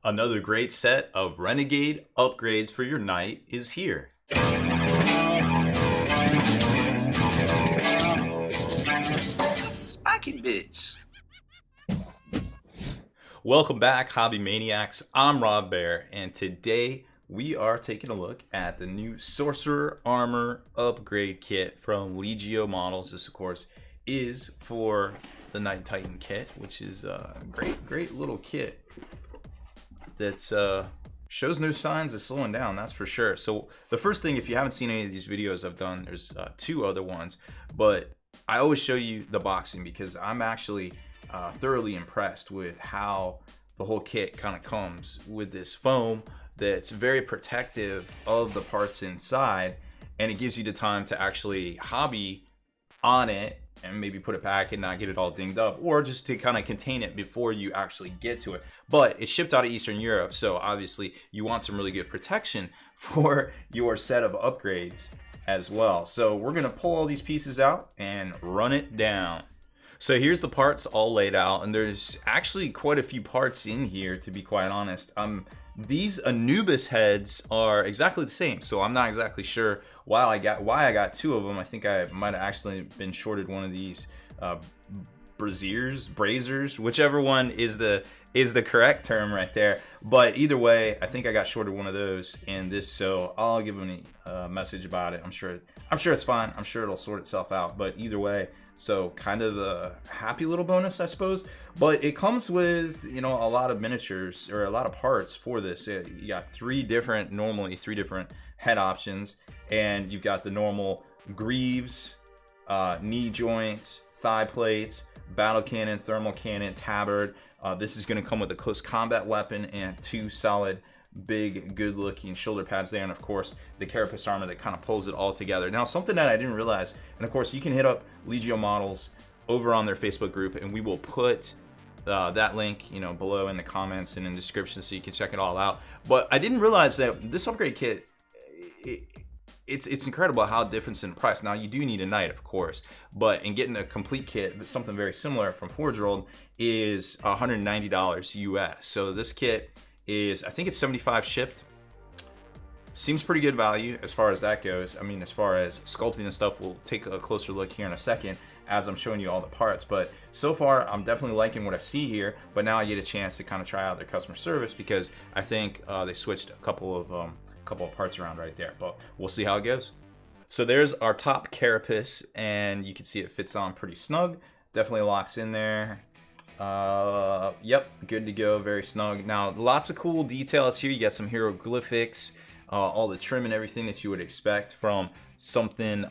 Another great set of Renegade upgrades for your knight is here. Spiking bits. Welcome back, Hobby Maniacs. I'm Rob Bear, and today we are taking a look at the new Sorcerer Armor Upgrade Kit from Legio Models. This, of course, is for the Knight Titan kit, which is a great little kit that shows no signs of slowing down, that's for sure. So the first thing, if you haven't seen any of these videos I've done, there's two other ones, but I always show you the boxing because I'm actually thoroughly impressed with how the whole kit kind of comes with this foam that's very protective of the parts inside, and it gives you the time to actually hobby on it and maybe put it back and not get it all dinged up, or just to kind of contain it before you actually get to it. But it's shipped out of Eastern Europe, so obviously you want some really good protection for your set of upgrades as well. So we're gonna pull all these pieces out and run it down. So here's the parts all laid out, and there's actually quite a few parts in here, to be quite honest. These Anubis heads are exactly the same, so I'm not exactly sure why I got two of them. I think I might have actually been shorted one of these braziers, whichever one is the correct term right there. But either way, I think I got shorted one of those in this, so I'll give them a message about it. I'm sure it's fine. I'm sure it'll sort itself out. But either way, so kind of a happy little bonus, I suppose. But it comes with, you know, a lot of miniatures or a lot of parts for this. You got three different head options, and you've got the normal greaves, knee joints, thigh plates, battle cannon, thermal cannon, tabard. This is going to come with a close combat weapon and two solid big good looking shoulder pads there, and of course the carapace armor that kind of pulls it all together. Now, something that I didn't realize, and of course you can hit up Legio Models over on their Facebook group, and we will put that link, you know, below in the comments and in the description so you can check it all out. But I didn't realize that this upgrade kit, it's incredible how different in price. Now, you do need a knight, of course, but in getting a complete kit, something very similar from Forge World, is $190 US. So this kit is, I think it's 75 shipped. Seems pretty good value as far as that goes. I mean, as far as sculpting and stuff, we'll take a closer look here in a second as I'm showing you all the parts. But so far, I'm definitely liking what I see here. But now I get a chance to kind of try out their customer service because I think they switched a couple of parts around right there. But we'll see how it goes. So there's our top carapace, and you can see it fits on pretty snug. Definitely locks in there. Yep, good to go, very snug. Now, lots of cool details here. You got some hieroglyphics, all the trim and everything that you would expect from something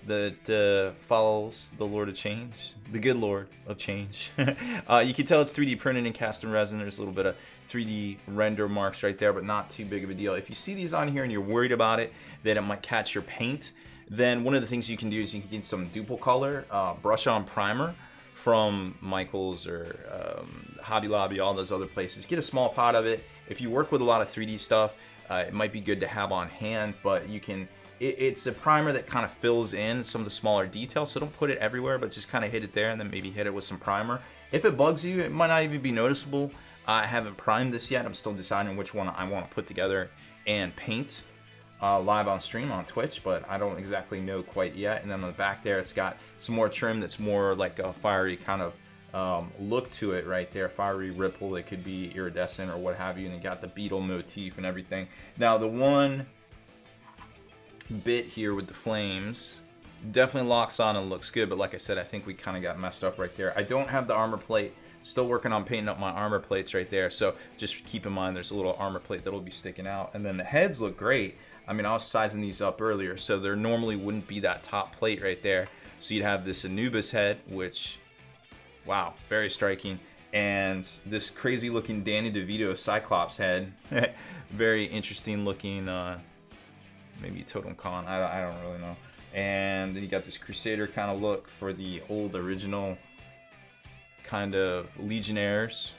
that follows the Lord of Change, the good Lord of Change. You can tell it's 3D printed and cast in resin. There's a little bit of 3D render marks right there, but not too big of a deal. If you see these on here and you're worried about it, that it might catch your paint, then one of the things you can do is you can get some Duplicolour brush on primer from Michaels or Hobby Lobby, all those other places. Get a small pot of it. If you work with a lot of 3D stuff, it might be good to have on hand, but you can, it's a primer that kind of fills in some of the smaller details, so don't put it everywhere, but just kind of hit it there and then maybe hit it with some primer. If it bugs you, it might not even be noticeable. I haven't primed this yet. I'm still deciding which one I want to put together and paint live on stream on Twitch, but I don't exactly know quite yet. And then on the back there, it's got some more trim that's more like a fiery kind of look to it right there, fiery ripple that could be iridescent or what have you, and you got the beetle motif and everything. Now, the one bit here with the flames definitely locks on and looks good, but like I said, I think we kind of got messed up right there. I don't have the armor plate. Still working on painting up my armor plates right there, so just keep in mind there's a little armor plate that'll be sticking out. And then the heads look great. I mean, I was sizing these up earlier, so there normally wouldn't be that top plate right there. So you'd have this Anubis head, which, wow, very striking. And this crazy looking Danny DeVito Cyclops head. Very interesting looking, maybe Totem Con, I don't really know. And then you got this Crusader kind of look for the old original kind of Legionnaires.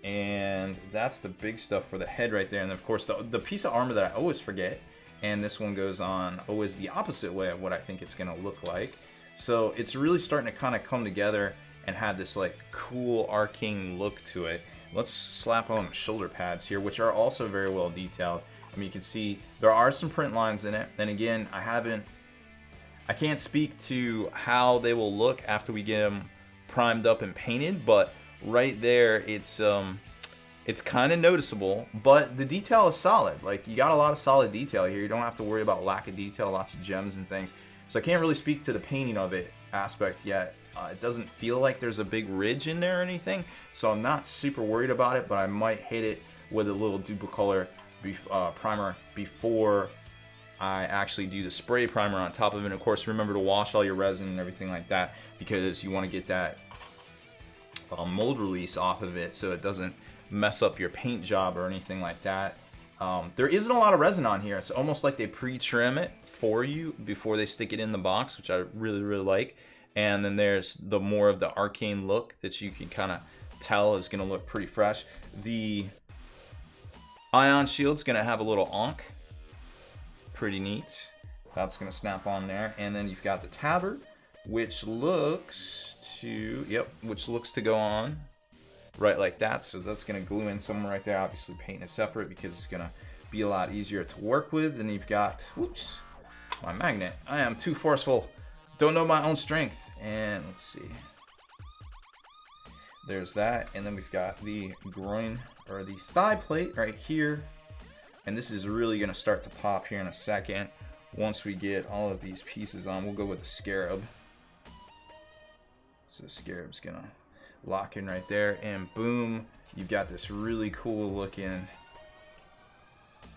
And that's the big stuff for the head right there. And of course the piece of armor that I always forget, and this one goes on always the opposite way of what I think it's gonna look like. So it's really starting to kind of come together and have this like cool arcing look to it. let's slap on shoulder pads here, which are also very well detailed. I mean, you can see there are some print lines in it. And again, I can't speak to how they will look after we get them primed up and painted, but right there, it's kind of noticeable, but the detail is solid. Like, you got a lot of solid detail here. You don't have to worry about lack of detail, lots of gems and things. So I can't really speak to the painting of it aspect yet. It doesn't feel like there's a big ridge in there or anything, so I'm not super worried about it, but I might hit it with a little duplicolor primer before I actually do the spray primer on top of it. And of course, remember to wash all your resin and everything like that, because you want to get that mold release off of it so it doesn't mess up your paint job or anything like that. There isn't a lot of resin on here. It's almost like they pre-trim it for you before they stick it in the box, which I really, really like. And then there's the more of the arcane look that you can kind of tell is going to look pretty fresh. The ion shield's going to have a little onk. Pretty neat. That's going to snap on there. And then you've got the tabard, which looks to go on right like that. So that's going to glue in somewhere right there. Obviously paint is separate because it's going to be a lot easier to work with. And you've got, whoops, my magnet. I am too forceful. Don't know my own strength. And let's see. There's that. And then we've got the groin or the thigh plate right here. And this is really going to start to pop here in a second. Once we get all of these pieces on, we'll go with the scarab. So the scarab's going to lock in right there. And boom, you've got this really cool looking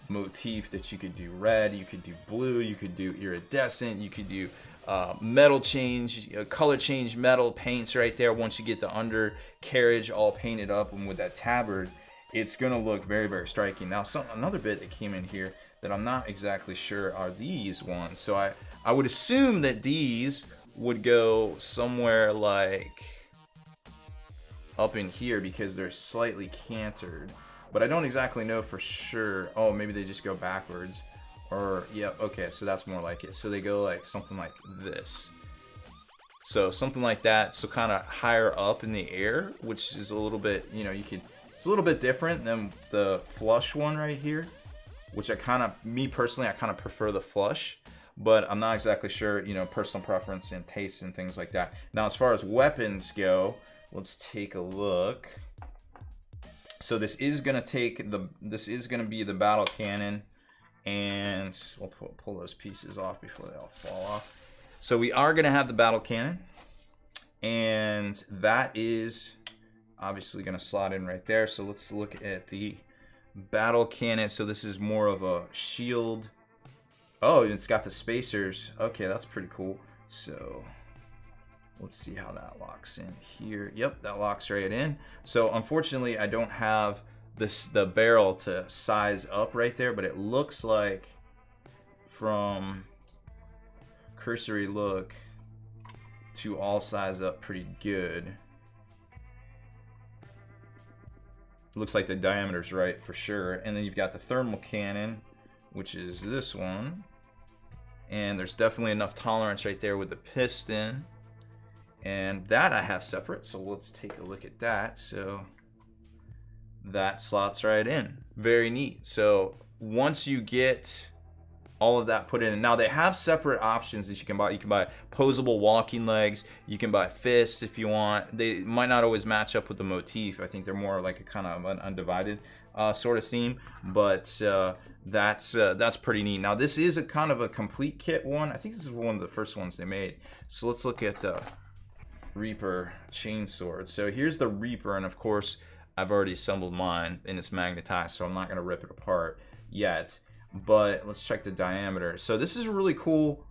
motif that you could do red, you could do blue, you could do iridescent, you could do metal change, color change metal paints right there. Once you get the undercarriage all painted up, and with that tabard, it's gonna look very, very striking. Now, another bit that came in here that I'm not exactly sure are these ones. So I would assume that these would go somewhere like up in here because they're slightly cantered, but I don't exactly know for sure. Oh, maybe they just go backwards. Or, yeah, okay, so that's more like it. So they go like something like this. So something like that, so kind of higher up in the air, which is a little bit, it's a little bit different than the flush one right here, which me personally, I kind of prefer the flush, but I'm not exactly sure, personal preference and taste and things like that. Now, as far as weapons go, let's take a look. So this is going to be the battle cannon. And we'll pull those pieces off before they all fall off. So we are going to have the battle cannon, and that is obviously going to slot in right there. So let's look at the battle cannon. So this is more of a shield. Oh, it's got the spacers. Okay, that's pretty cool. So let's see how that locks in here. Yep, that locks right in. So unfortunately, I don't have the barrel to size up right there, but it looks like from cursory look to all size up pretty good. Looks like the diameter's right for sure. And then you've got the thermal cannon, which is this one, and there's definitely enough tolerance right there with the piston, and that I have separate. So let's take a look at that. So that slots right in. Very neat. So once you get all of that put in, now they have separate options that you can buy. You can buy posable walking legs. You can buy fists if you want. They might not always match up with the motif. I think they're more like a kind of an undivided sort of theme, but that's pretty neat. Now this is a kind of a complete kit one. I think this is one of the first ones they made. So let's look at the Reaper chainsword. So here's the Reaper, and of course I've already assembled mine and it's magnetized, so I'm not going to rip it apart yet. But let's check the diameter. So this is really cool.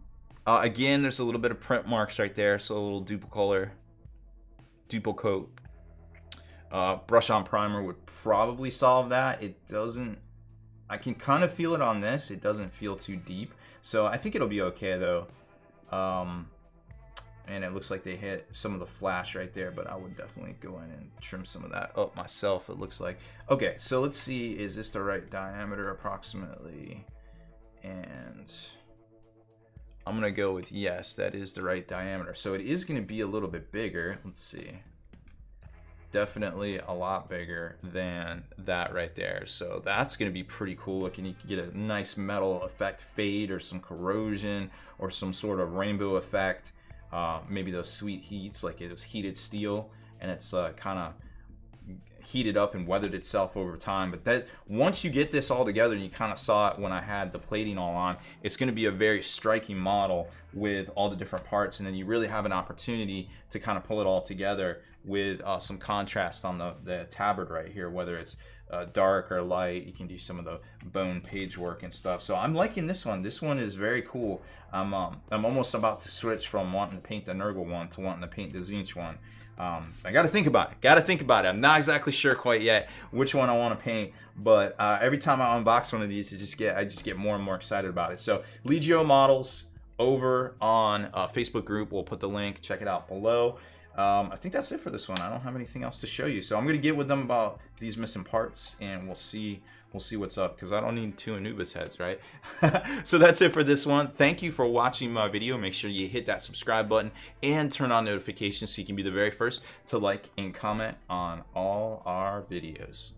Again, there's a little bit of print marks right there, so a little duplicoat. Brush on primer would probably solve that. It doesn't. I can kind of feel it on this. It doesn't feel too deep, so I think it'll be okay though. And it looks like they hit some of the flash right there, but I would definitely go in and trim some of that up myself, it looks like. Okay, so let's see, is this the right diameter approximately? And I'm gonna go with yes, that is the right diameter. So it is gonna be a little bit bigger. Let's see. definitely a lot bigger than that right there. So that's going to be pretty cool looking. You can get a nice metal effect fade or some corrosion or some sort of rainbow effect. Maybe those sweet heats, like it was heated steel and it's kind of heated up and weathered itself over time. But that, once you get this all together, and you kind of saw it when I had the plating all on, it's going to be a very striking model with all the different parts, and then you really have an opportunity to kind of pull it all together with some contrast on the tabard right here, whether it's dark or light. You can do some of the bone page work and stuff. So I'm liking this one. This one is very cool. I'm almost about to switch from wanting to paint the Nurgle one to wanting to paint the Tzeentch one. I got to think about it. I'm not exactly sure quite yet which one I want to paint, but every time I unbox one of these, I just get more and more excited about it. So Legio Models over on Facebook group. We'll put the link. Check it out below. I think that's it for this one. I don't have anything else to show you, so I'm gonna get with them about these missing parts, and we'll see what's up, because I don't need 2 Anubis heads, right? So that's it for this one. Thank you for watching my video. Make sure you hit that subscribe button and turn on notifications so you can be the very first to like and comment on all our videos.